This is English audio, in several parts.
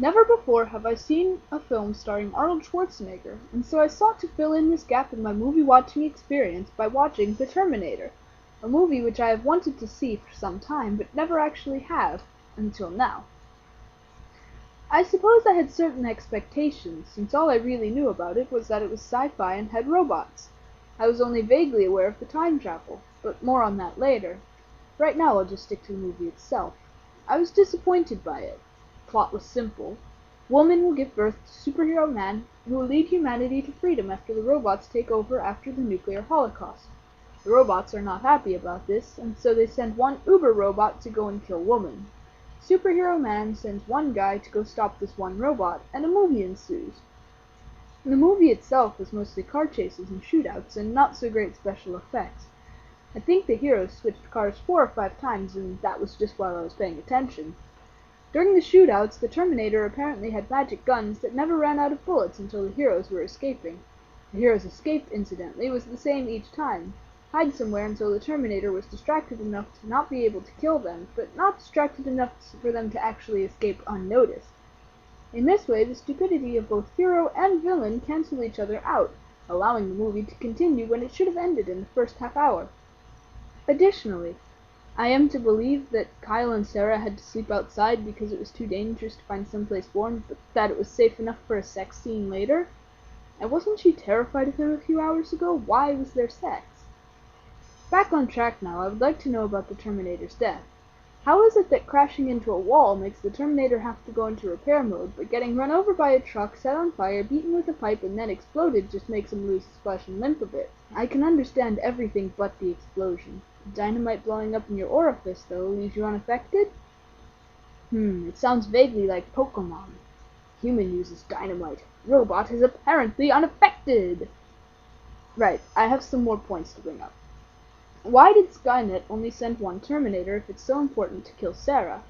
Never before have I seen a film starring Arnold Schwarzenegger, and so I sought to fill in this gap in my movie-watching experience by watching The Terminator, a movie which I have wanted to see for some time but never actually have, until now. I suppose I had certain expectations, since all I really knew about it was that it was sci-fi and had robots. I was only vaguely aware of the time travel, but more on that later. Right now I'll just stick to the movie itself. I was disappointed by it. The plot was simple. Woman will give birth to superhero man who will lead humanity to freedom after the robots take over after the nuclear holocaust. The robots are not happy about this, and so they send one uber robot to go and kill woman. Superhero man sends one guy to go stop this one robot, and a movie ensues. The movie itself was mostly car chases and shootouts, and not so great special effects. I think the heroes switched cars 4 or 5 times, and that was just while I was paying attention. During the shootouts, the Terminator apparently had magic guns that never ran out of bullets until the heroes were escaping. The heroes' escape, incidentally, was the same each time. Hide somewhere until the Terminator was distracted enough to not be able to kill them, but not distracted enough for them to actually escape unnoticed. In this way, the stupidity of both hero and villain cancel each other out, allowing the movie to continue when it should have ended in the first half hour. Additionally, I am to believe that Kyle and Sarah had to sleep outside because it was too dangerous to find someplace warm, but that it was safe enough for a sex scene later? And wasn't she terrified of him a few hours ago? Why was there sex? Back on track now, I would like to know about the Terminator's death. How is it that crashing into a wall makes the Terminator have to go into repair mode, but getting run over by a truck, set on fire, beaten with a pipe, and then exploded just makes him lose his flesh and limp a bit? I can understand everything but the explosion. Dynamite blowing up in your orifice, though, leaves you unaffected? It sounds vaguely like Pokemon. Human uses dynamite. Robot is apparently unaffected! Right, I have some more points to bring up. Why did Skynet only send one Terminator if it's so important to kill Sarah?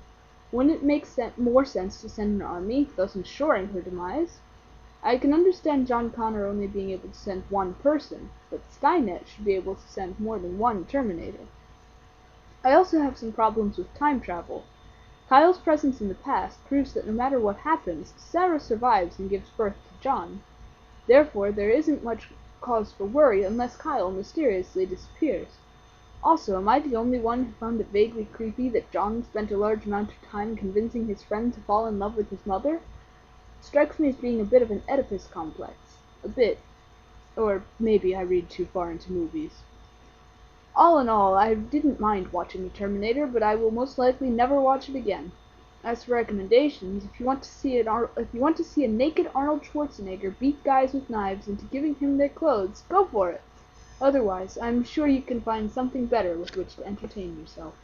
Wouldn't it make more sense to send an army, thus ensuring her demise? I can understand John Connor only being able to send one person, but Skynet should be able to send more than one Terminator. I also have some problems with time travel. Kyle's presence in the past proves that no matter what happens, Sarah survives and gives birth to John. Therefore, there isn't much cause for worry unless Kyle mysteriously disappears. Also, am I the only one who found it vaguely creepy that John spent a large amount of time convincing his friend to fall in love with his mother? It strikes me as being a bit of an Oedipus complex. A bit. Or maybe I read too far into movies. All in all, I didn't mind watching The Terminator, but I will most likely never watch it again. As for recommendations, if you want to see a naked Arnold Schwarzenegger beat guys with knives into giving him their clothes, go for it. Otherwise, I'm sure you can find something better with which to entertain yourself.